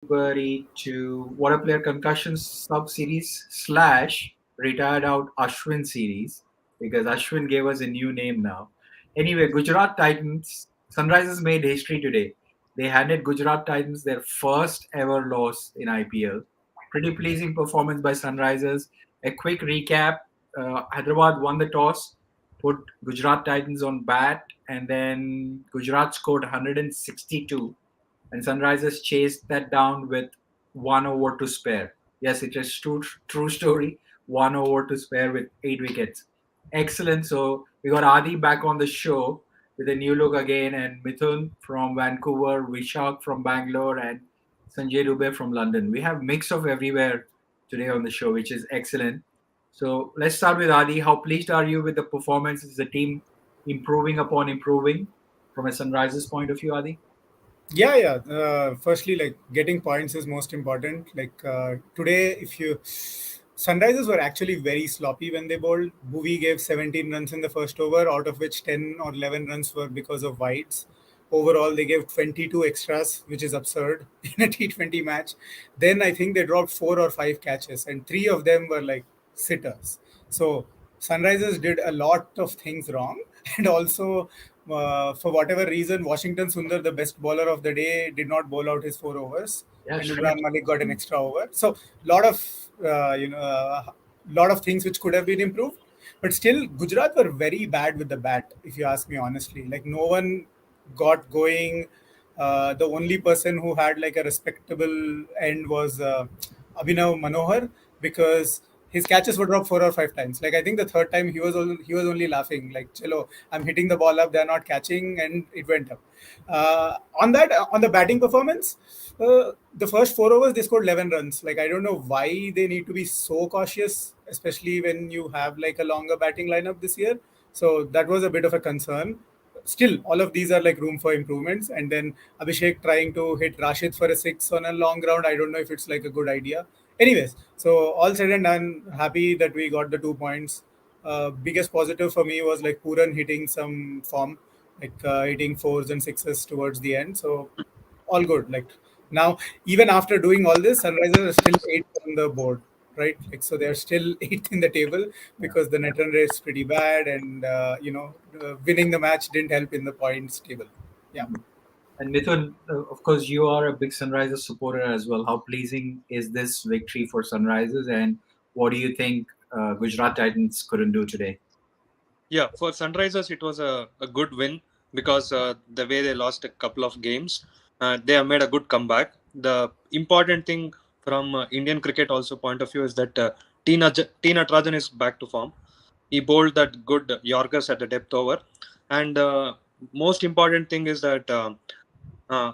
everybody to Water Player Concussion Sub Series slash Retired Out Ashwin series because Ashwin gave us a new name now. Anyway, Gujarat Titans, Sunrisers made history today. They handed Gujarat Titans their first ever loss in IPL. Pretty pleasing performance by Sunrisers. A quick recap Hyderabad won the toss, put Gujarat Titans on bat, and then Gujarat scored 162 and Sunrisers chased that down with 1 over to spare. Yes, it is true story. 1 over to spare with 8 wickets. Excellent. So we got Adi back on the show with a new look again, and Mithun from Vancouver, Vishak from Bangalore, and Sanjay Dubey from London. We have mix of everywhere today on the show, which is excellent. So let's start with Adi. How pleased are you with the performance? Is the team improving upon improving from a Sunrisers point of view, Adi? Yeah. Firstly, like getting points is most important. Today, if you Sunrisers were actually very sloppy when they bowled. Bhuvi gave 17 runs in the first over, out of which 10 or 11 runs were because of wides. Overall, they gave 22 extras, which is absurd in a T20 match. Then I think they dropped 4 or 5 catches, and three of them were like sitters. So Sunrisers did a lot of things wrong, and also for whatever reason, Washington Sundar, the best bowler of the day, did not bowl out his 4 overs, Yeah, and sure. Imran Malik got an extra over. So lot of lot of things which could have been improved, but still Gujarat were very bad with the bat. If you ask me honestly, like no one got going. The only person who had like a respectable end was Abhinav Manohar, because his catches were dropped 4 or 5 times. Like I think the third time he was only laughing like, "Chalo, I'm hitting the ball up, they're not catching," and it went up. On the batting performance, the first 4 overs they scored 11 runs. Like I don't know why they need to be so cautious, especially when you have like a longer batting lineup this year. So that was a bit of a concern. Still, all of these are like room for improvements. And then Abhishek trying to hit Rashid for a six on a long ground. I don't know if it's like a good idea. Anyways, so all said and done, happy that we got the 2 points. Biggest positive for me was like Puran hitting some form, like hitting fours and sixes towards the end. So all good. Like now, even after doing all this, Sunrisers are still eighth on the board, right? Like so, they're still eighth in the table Yeah. because the net run rate is pretty bad, and winning the match didn't help in the points table. Yeah. Mhm. And Mithun, of course, you are a big Sunrisers supporter as well. How pleasing is this victory for Sunrisers, and what do you think Gujarat Titans couldn't do today? Yeah, for Sunrisers, it was a good win because the way they lost a couple of games, they have made a good comeback. The important thing from Indian cricket also point of view is that T Natarajan is back to form. He bowled that good Yorkers at the depth over, and most important thing is that uh,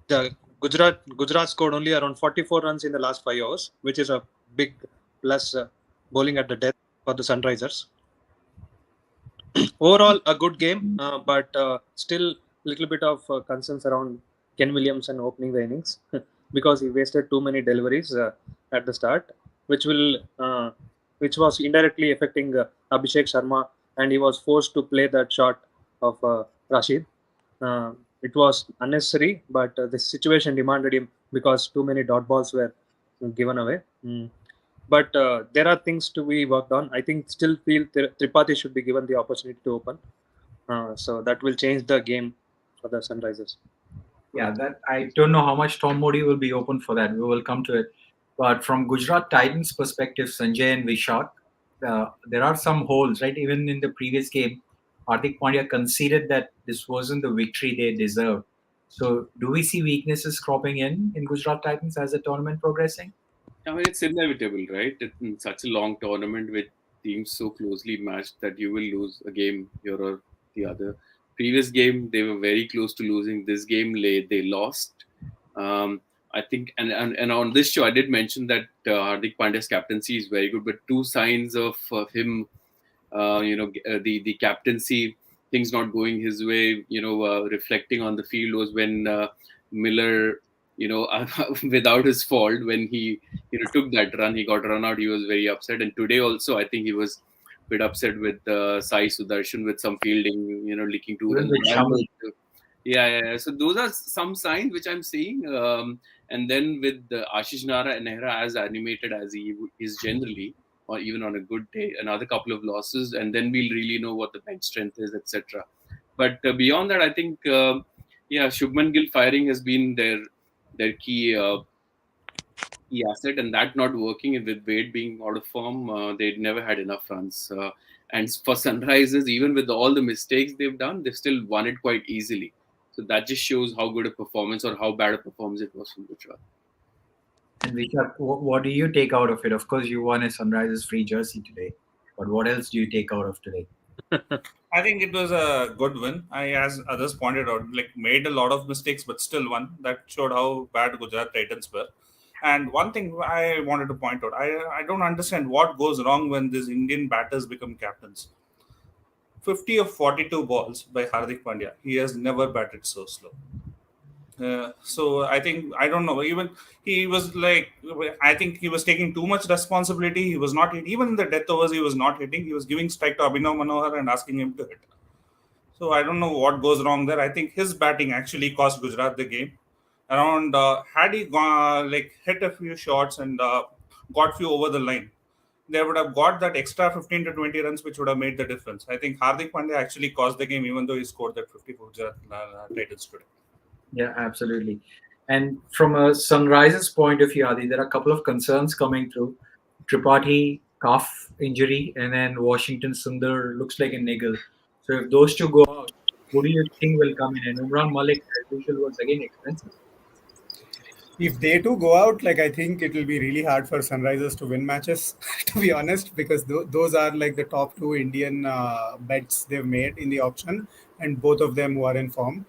the Gujarat scored only around 44 runs in the last 5 hours, which is a big plus bowling at the depth for the Sunrisers. Overall, a good game, but still little bit of concerns around Ken Williamson opening the innings because he wasted too many deliveries at the start, which will which was indirectly affecting Abhishek Sharma, and he was forced to play that shot of Rashid. It was unnecessary, but the situation demanded him because too many dot balls were given away. But there are things to be worked on. I think still feel Tripathi should be given the opportunity to open. So that will change the game for the Sunrisers. Yeah, that I don't know how much Tom Modi will be open for that. We will come to it. But from Gujarat Titans' perspective, Sanjay and Vishak, there are some holes, right? Even in the previous game, Hardik Pandya conceded that this wasn't the victory they deserved. So, do we see weaknesses cropping in Gujarat Titans as the tournament progressing? I mean, it's inevitable, right? In such a long tournament with teams so closely matched that you will lose a game here or the other. Previous game, they were very close to losing. This game, they lost. I think, and on this show, I did mention that Hardik Pandya's captaincy is very good, but two signs of him, the captaincy things not going his way, reflecting on the field was when Miller, without his fault, when he took that run, he got run out. He was very upset, and today also, I think he was a bit upset with Sai Sudarshan with some fielding, leaking two Even runs. with Shami. Yeah. So those are some signs which I'm seeing. And then with Ashish Nehra as animated as he is generally, or even on a good day, another couple of losses, and then we'll really know what the bench strength is, etc. But beyond that, I think, Shubman Gill firing has been their key asset, and that not working with Wade being out of form, they'd never had enough runs. And for Sunrisers, even with all the mistakes they've done, they've still won it quite easily. So that just shows how good a performance or how bad a performance it was from Gujarat. And Vishak, what do you take out of it? Of course, you won a Sunrisers free jersey today, but what else do you take out of today? I think it was a good win. As others pointed out, like made a lot of mistakes, but still won. That showed how bad Gujarat Titans were. And one thing I wanted to point out, I don't understand what goes wrong when these Indian batters become captains. 50 of 42 balls by Hardik Pandya. He has never batted so slow. So I think, I don't know, even he was like, I think he was taking too much responsibility. He was not even in the death overs, he was not hitting. He was giving strike to Abhinav Manohar and asking him to hit. So I don't know what goes wrong there. I think his batting actually cost Gujarat the game. Around had he gone, like hit a few shots and got few over the line, they would have got that extra 15 to 20 runs, which would have made the difference. I think Hardik Pandya actually caused the game, even though he scored that 50 for Gujarat Titans today. Yeah, absolutely. And from a Sunrisers point of view, Adi, there are a couple of concerns coming through. Tripathi calf injury, and then Washington Sundar looks like a niggle. So if those two go out, who do you think will come in? And Umran Malik, as usual, was again expensive. If they two go out, like I think it will be really hard for Sunrisers to win matches, to be honest, because those are like the top two Indian bets they've made in the auction, and both of them who are in form.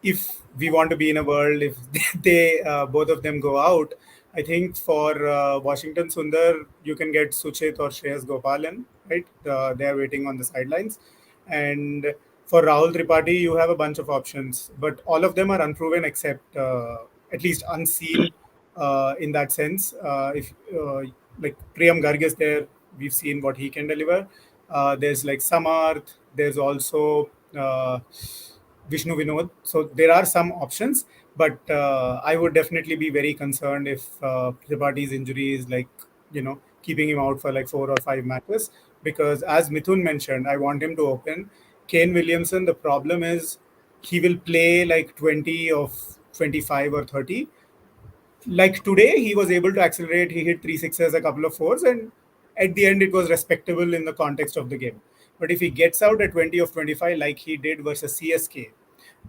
If we want to be in a world, if they both of them go out, I think for Washington Sundar, you can get Suchit or Shreyas Gopalan, right? They are waiting on the sidelines. And for Rahul Tripathi, you have a bunch of options, but all of them are unproven except at least unseen in that sense. If like Priyam Garg is there, we've seen what he can deliver. There's like Samarth, there's also Vishnu Vinod. So there are some options, but I would definitely be very concerned if Tripathi's injury is like, keeping him out for like 4 or 5 matches. Because as Mithun mentioned, I want him to open. Kane Williamson, the problem is he will play like 20 of 25 or 30. Like today, he was able to accelerate. He hit 3 sixes, a couple of fours, and at the end, it was respectable in the context of the game. But if he gets out at 20 of 25, like he did versus CSK,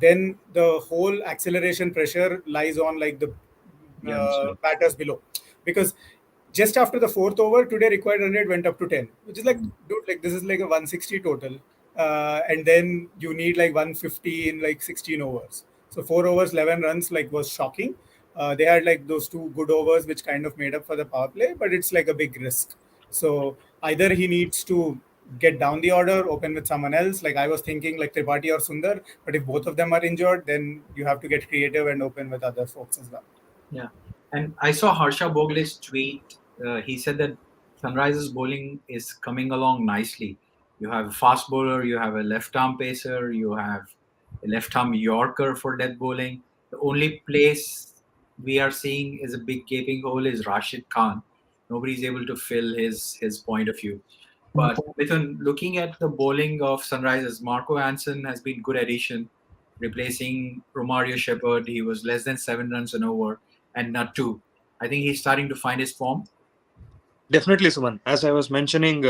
then the whole acceleration pressure lies on like the batters below. Because just after the 4th over, today required run rate went up to 10, which is like, dude, like this is like a 160 total. And then you need like 150 in like 16 overs. So 4 overs, 11 runs, like was shocking. They had like those 2 good overs, which kind of made up for the power play, but it's like a big risk. So either he needs to get down the order, open with someone else. Like I was thinking like Tripathi or Sundar, but if both of them are injured, then you have to get creative and open with other folks as well. Yeah. And I saw Harsha Bogle's tweet. He said that Sunrisers bowling is coming along nicely. You have a fast bowler, you have a left-arm pacer, you have a left-arm Yorker for death bowling. The only place we are seeing is a big gaping hole is Rashid Khan. Nobody's able to fill his point of view. But Mithun, looking at the bowling of Sunrisers, Marco Hansen has been good addition, replacing Romario Shepherd. He was less than 7 runs an over. And Nattu, I think he's starting to find his form. Definitely, Suman. As I was mentioning,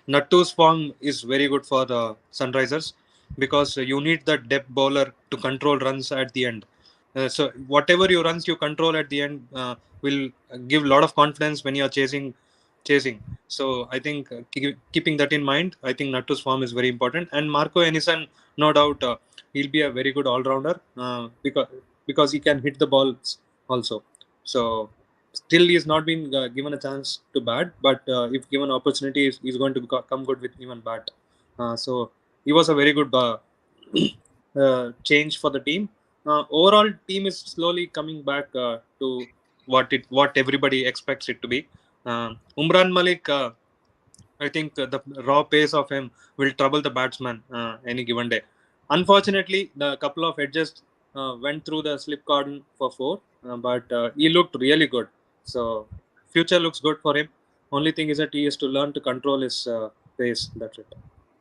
Nattu's form is very good for the Sunrisers because you need the depth bowler to control runs at the end. So whatever you runs you control at the end will give a lot of confidence when you are chasing. So I think keeping that in mind, I think Nattu's form is very important. And Marco Enison, no doubt, he'll be a very good all-rounder because he can hit the balls also. So still he's not been given a chance to bat, but if given opportunity, he's going to come good with even bat. So he was a very good change for the team. Overall, team is slowly coming back to what everybody expects it to be. Umran Malik, I think the raw pace of him will trouble the batsman any given day. Unfortunately, the couple of edges went through the slip cordon for 4. but he looked really good. So future looks good for him. Only thing is that he has to learn to control his pace. That's it.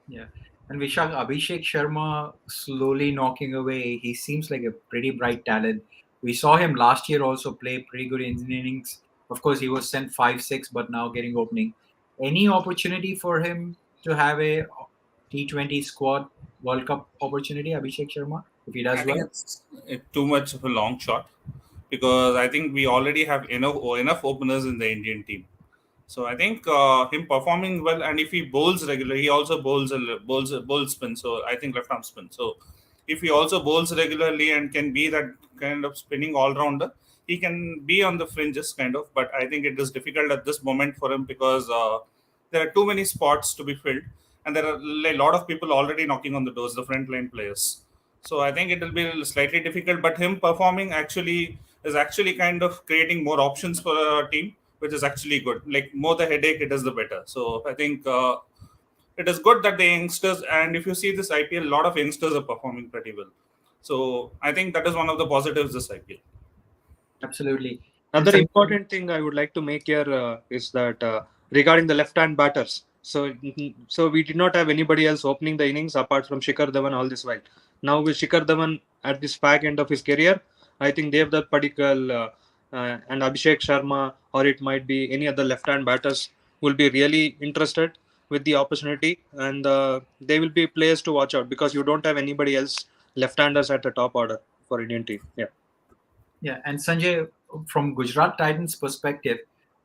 Yeah. And Vishak, Abhishek Sharma slowly knocking away. He seems like a pretty bright talent. We saw him last year also play pretty good innings. Of course, he was sent 5-6, but now getting opening. Any opportunity for him to have a T20 squad World Cup opportunity, Abhishek Sharma, if he I does think well? it's too much of a long shot because I think we already have enough openers in the Indian team. So I think him performing well, and if he bowls regularly, he also bowls spin. So I think left arm spin. So if he also bowls regularly and can be that kind of spinning all rounder, he can be on the fringes kind of. But I think it is difficult at this moment for him because there are too many spots to be filled, and there are a lot of people already knocking on the doors, the front line players. So I think it will be slightly difficult. But him performing actually is actually kind of creating more options for a team, which is actually good. Like more the headache, it is the better. So I think it is good that the youngsters, and if you see this IPL, a lot of youngsters are performing pretty well. So I think that is one of the positives this IPL. Absolutely. And Another some, important thing I would like to make here is that regarding the left-hand batters. So we did not have anybody else opening the innings apart from Shikhar Dhawan all this while. Now with Shikhar Dhawan at this fag end of his career, I think Devdutt Padikkal and Abhishek Sharma, or it might be any other left-hand batters, will be really interested with the opportunity, and they will be players to watch out because you don't have anybody else left-handers at the top order for Indian team. Yeah. yeah, and Sanjay, from Gujarat Titans perspective,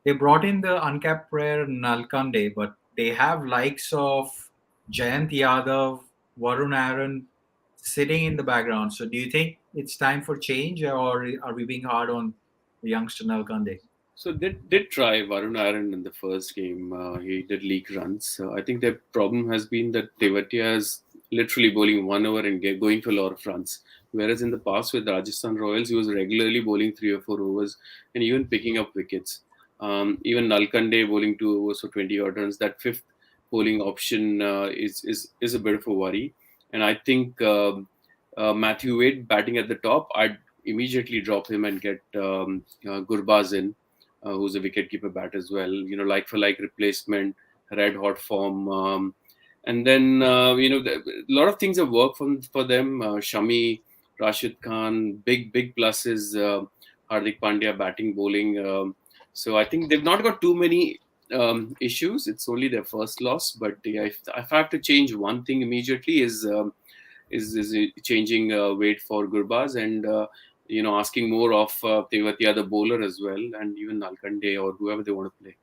they brought in the uncapped player Nalkande, but they have likes of Jayant Yadav, Varun Aaron sitting in the background. So do you think it's time for change, or are we being hard on the youngster Nalkande? So they did try Varun Aaron in the first game. He did leak runs. I think their problem has been that Tewatia is literally bowling 1 over and going for a lot of runs. Whereas in the past with Rajasthan Royals, he was regularly bowling 3 or 4 overs and even picking up wickets. Even Nalkande bowling 2 overs for 20 odd runs. That fifth bowling option is a bit of a worry. And I think Matthew Wade batting at the top, I'd immediately drop him and get Gurbaz in, who's a wicketkeeper bat as well. Like for like replacement, red hot form. And then, a lot of things have worked for them. Shami, Rashid Khan, big pluses. Hardik Pandya batting, bowling. So I think they've not got too many issues. It's only their first loss. But yeah, if I have to change one thing immediately is changing weight for Gurbaz and asking more of Tewatia, the bowler as well, and even Nalkande or whoever they want to play.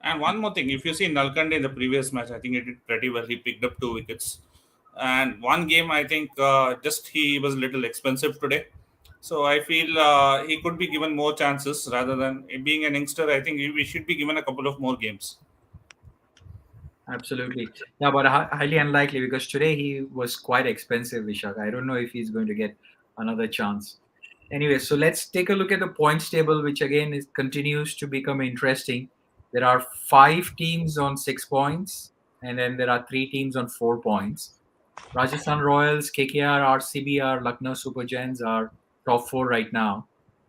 And one more thing, if you see Nalkande in the previous match, I think he did pretty well. He picked up 2 wickets. And one game, I think just he was a little expensive today. So I feel he could be given more chances rather than being an youngster. I think we should be given a couple of more games. Absolutely. Yeah, but highly unlikely because today he was quite expensive, Vishak. I don't know if he's going to get another chance. Anyway, so let's take a look at the points table, which again continues to become interesting. There are 5 teams on 6 points, and then there are 3 teams on 4 points. Rajasthan Royals, KKR, RCB, Lucknow Super Giants are top 4 right now.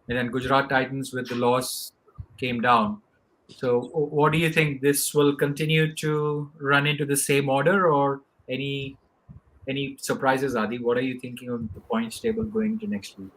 And then Gujarat Titans with the loss came down. So what do you think? This will continue to run into the same order or any surprises, Adi? What are you thinking of the points table going into next week?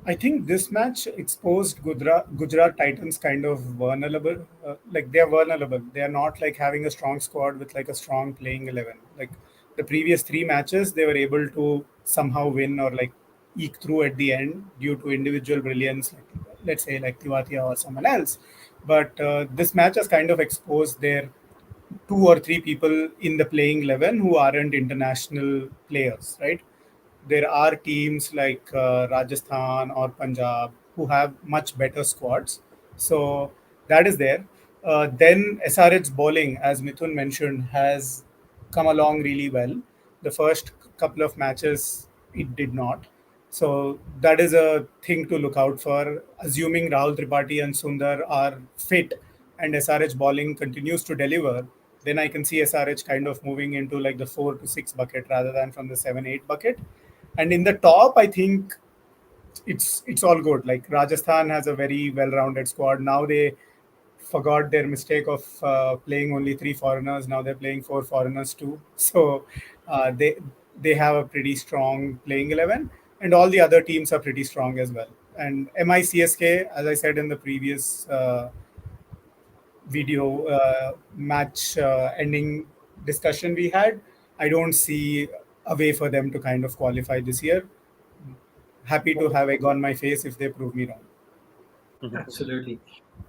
I think this match exposed Gujarat Titans kind of vulnerable. Like they are vulnerable. They are not like having a strong squad with like a strong playing 11. Like the previous 3 matches, they were able to somehow win or like eke through at the end due to individual brilliance. Like, let's say like Tiwatia or someone else. But this match has kind of exposed their 2 or 3 people in the playing 11 who aren't international players, right? There are teams like Rajasthan or Punjab who have much better squads. So that is there. Then SRH's bowling, as Mithun mentioned, has come along really well. The first couple of matches, it did not. So that is a thing to look out for. Assuming Rahul Tripathi and Sundar are fit and SRH bowling continues to deliver, then I can see SRH kind of moving into like the 4 to 6 bucket rather than from the 7-8 bucket. And in the top, I think it's all good. Like Rajasthan has a very well-rounded squad. Now they forgot their mistake of playing only three foreigners. Now they're playing four foreigners too. So they have a pretty strong playing 11, and all the other teams are pretty strong as well. And MICSK, as I said in the previous video match ending discussion we had, I don't see a way for them to kind of qualify this year. Happy to have egg on my face if they prove me wrong. Absolutely.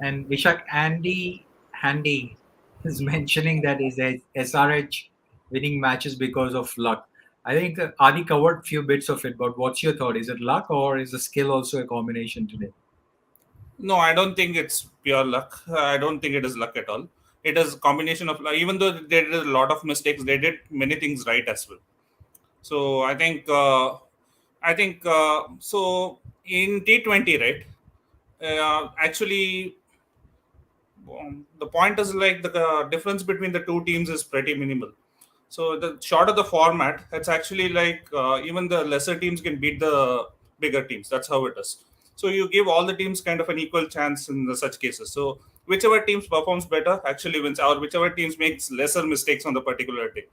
And Vishak, Andy Handy is mentioning that is a SRH winning matches because of luck. I think Adi covered few bits of it, but what's your thought? Is it luck or is the skill also a combination today? No, I don't think it's pure luck. I don't think it is luck at all. It is a combination of luck. Even though they did a lot of mistakes, they did many things right as well. So I think so in T20, right? Actually, the point is like the difference between the two teams is pretty minimal. So the short of the format, it's actually like even the lesser teams can beat the bigger teams. That's how it is. So you give all the teams kind of an equal chance in such cases. So whichever teams performs better actually wins, or whichever teams makes lesser mistakes on the particular day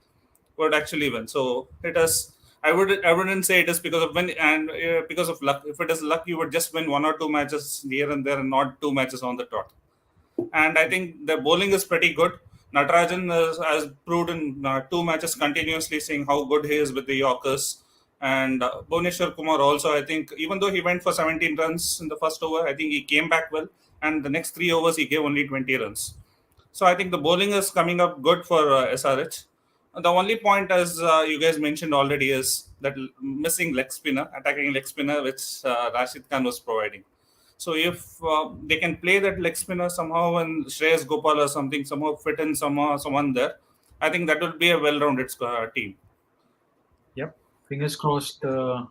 would actually win. So it is. I wouldn't say it is because of win and because of luck. If it is luck, you would just win one or two matches here and there, and not two matches on the trot. And I think the bowling is pretty good. Natarajan has proved in two matches continuously, saying how good he is with the Yorkers. And Bhuvneshwar Kumar also, I think, even though he went for 17 runs in the first over, I think he came back well. And the next 3 overs, he gave only 20 runs. So I think the bowling is coming up good for SRH. The only point, as you guys mentioned already, is that missing leg spinner, attacking leg spinner, which Rashid Khan was providing. So if they can play that leg spinner somehow and Shreyas Gopal or something somehow fit in someone there, I think that will be a well-rounded team. Yep. Fingers crossed the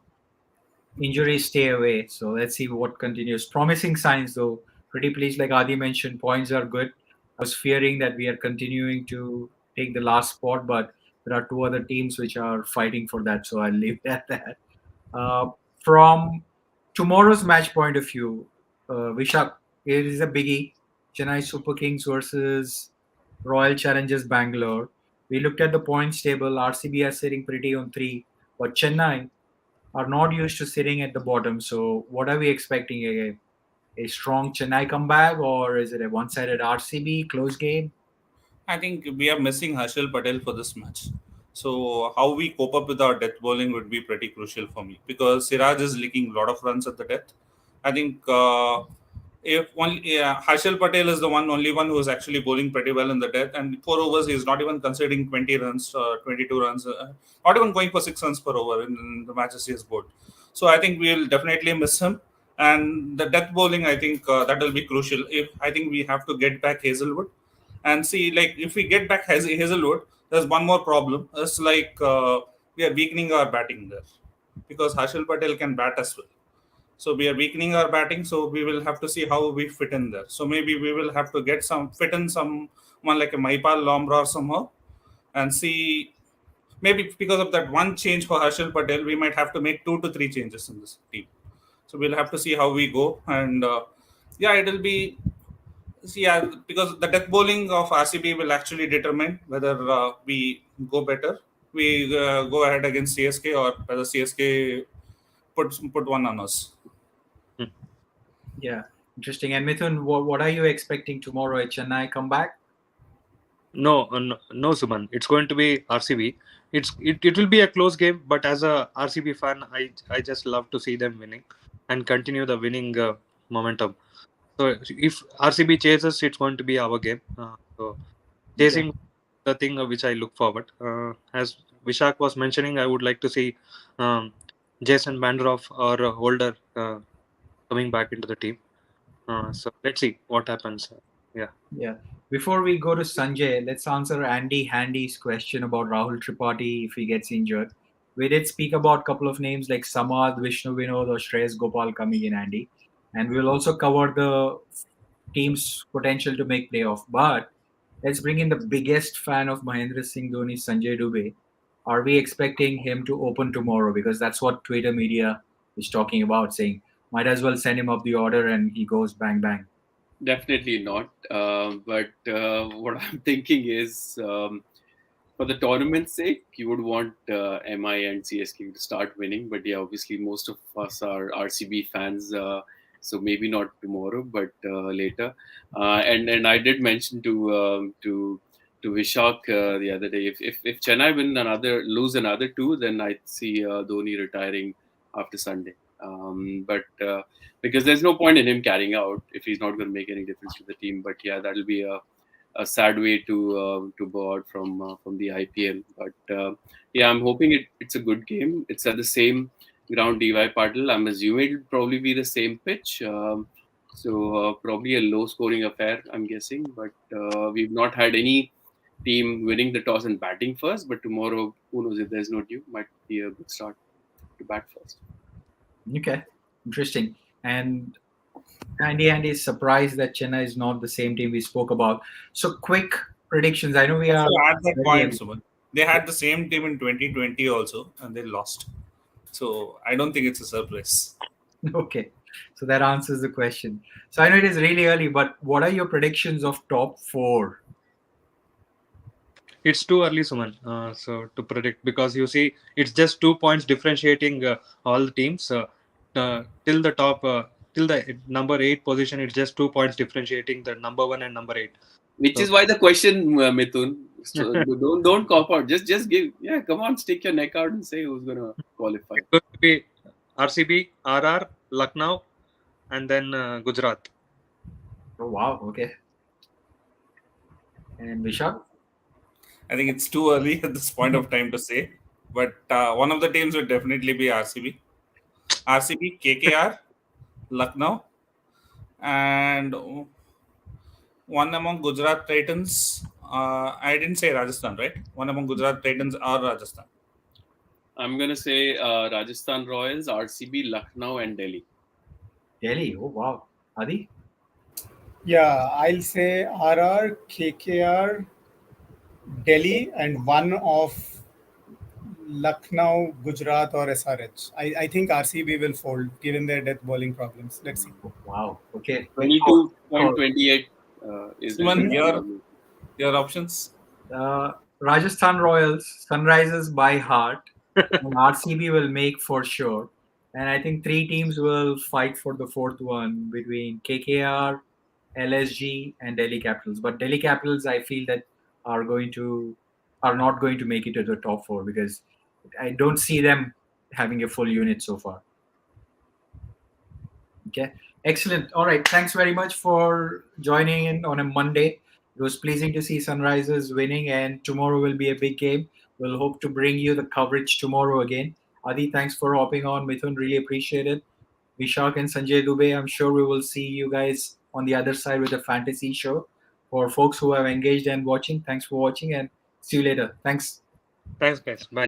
injuries stay away. So let's see what continues. Promising signs though. Pretty pleased, like Adi mentioned, points are good. I was fearing that we are continuing to take the last spot, but there are two other teams which are fighting for that. So I'll leave it at that. From tomorrow's match point of view, Vishak, it is a biggie. Chennai Super Kings versus Royal Challengers Bangalore. We looked at the points table. RCB are sitting pretty on 3, but Chennai are not used to sitting at the bottom. So, what are we expecting? A strong Chennai comeback, or is it a one-sided RCB close game? I think we are missing Harshal Patel for this match. So how we cope up with our death bowling would be pretty crucial for me, because Siraj is leaking a lot of runs at the death. I think if only Harshal Patel is the only one who is actually bowling pretty well in the death, and 4 overs he is not even considering 20 runs, 22 runs, not even going for 6 runs per over in the matches he has bowled. So I think we'll definitely miss him. And the death bowling, I think that will be crucial. If I think we have to get back Hazelwood and see, like, if we get back Hazelwood, there's one more problem. It's like we are weakening our batting there, because Harshal Patel can bat as well. So we are weakening our batting. So we will have to see how we fit in there. So maybe we will have to get fit in someone like a Maipal Lombra or somehow, and see. Maybe because of that one change for Harshal Patel, we might have to make 2 to 3 changes in this team. So we'll have to see how we go. And yeah, it'll be. Yeah, because the death bowling of RCB will actually determine whether we go better, we go ahead against CSK, or whether CSK put one on us. Yeah, interesting. And Mithun, what are you expecting tomorrow? A Chennai comeback? No, Suman. It's going to be RCB. It will be a close game, but as a RCB fan, I just love to see them winning and continue the winning momentum. So if RCB chases, it's going to be our game. So chasing the thing which I look forward. As Vishak was mentioning, I would like to see Jason Bandroff or Holder coming back into the team. So let's see what happens. Yeah. Before we go to Sanjay, let's answer Andy Handy's question about Rahul Tripathi if he gets injured. We did speak about a couple of names like Samad, Vishnu Vinod, or Shreyas Gopal coming in, Andy. And we'll also cover the team's potential to make playoff. But let's bring in the biggest fan of Mahendra Singh Dhoni, Sanjay Dubey. Are we expecting him to open tomorrow? Because that's what Twitter media is talking about, saying might as well send him up the order and he goes bang bang. Definitely not. But what I'm thinking is, for the tournament's sake, you would want MI and CSK to start winning. But yeah, obviously, most of us are RCB fans, so maybe not tomorrow, but later. And I did mention to Vishak the other day, if Chennai lose another two, then I see Dhoni retiring after Sunday. But because there's no point in him carrying out if he's not going to make any difference to the team. But yeah, that'll be a sad way to go out from the IPL. But yeah, I'm hoping it's a good game. It's at the same ground, DY Patil. I'm assuming it'll probably be the same pitch. So probably a low scoring affair, I'm guessing. But we've not had any team winning the toss and batting first. But tomorrow, who knows, if there's no dew, might be a good start to bat first. Okay, interesting. And Andy is surprised that Chennai is not the same team we spoke about. So quick predictions. I know we are. So at that very point, early. Suman, they had the same team in 2020 also, and they lost. So I don't think it's a surprise. Okay, so that answers the question. So I know it is really early, but what are your predictions of top four? It's too early, Suman, so to predict, because you see, it's just 2 points differentiating all the teams. Till the top, till the number 8 position, it's just 2 points differentiating the number 1 and number 8. Which So- is why the question, Mithun. So don't cop out. Just give. Yeah, come on, stick your neck out and say who's gonna qualify. It's going to be RCB, RR, Lucknow, and then Gujarat. Oh wow, okay. And Vishal? I think it's too early at this point of time to say, but one of the teams would definitely be RCB. RCB, KKR, Lucknow, and one among Gujarat Titans. I didn't say Rajasthan, right? One among Gujarat Titans or Rajasthan. I'm gonna say Rajasthan Royals, RCB, Lucknow, and Delhi. Delhi. Oh wow. Adi? Yeah, I'll say RR, KKR, Delhi, and one of Lucknow, Gujarat, or SRH. I think RCB will fold given their death bowling problems. Let's see. Oh, wow. Okay. 22.28 is Suman, the your options? Rajasthan Royals, Sunrisers by heart, and RCB will make for sure. And I think three teams will fight for the fourth one between KKR, LSG, and Delhi Capitals. But Delhi Capitals, I feel that are not going to make it to the top four because I don't see them having a full unit so far. Okay, excellent. All right, thanks very much for joining in on a Monday. It was pleasing to see Sunrisers winning, and tomorrow will be a big game. We'll hope to bring you the coverage tomorrow again. Adi, thanks for hopping on. Mithun, really appreciate it. Vishak and Sanjay Dubey, I'm sure we will see you guys on the other side with a fantasy show. For folks who have engaged and watching, thanks for watching and see you later. Thanks. Thanks, guys. Bye.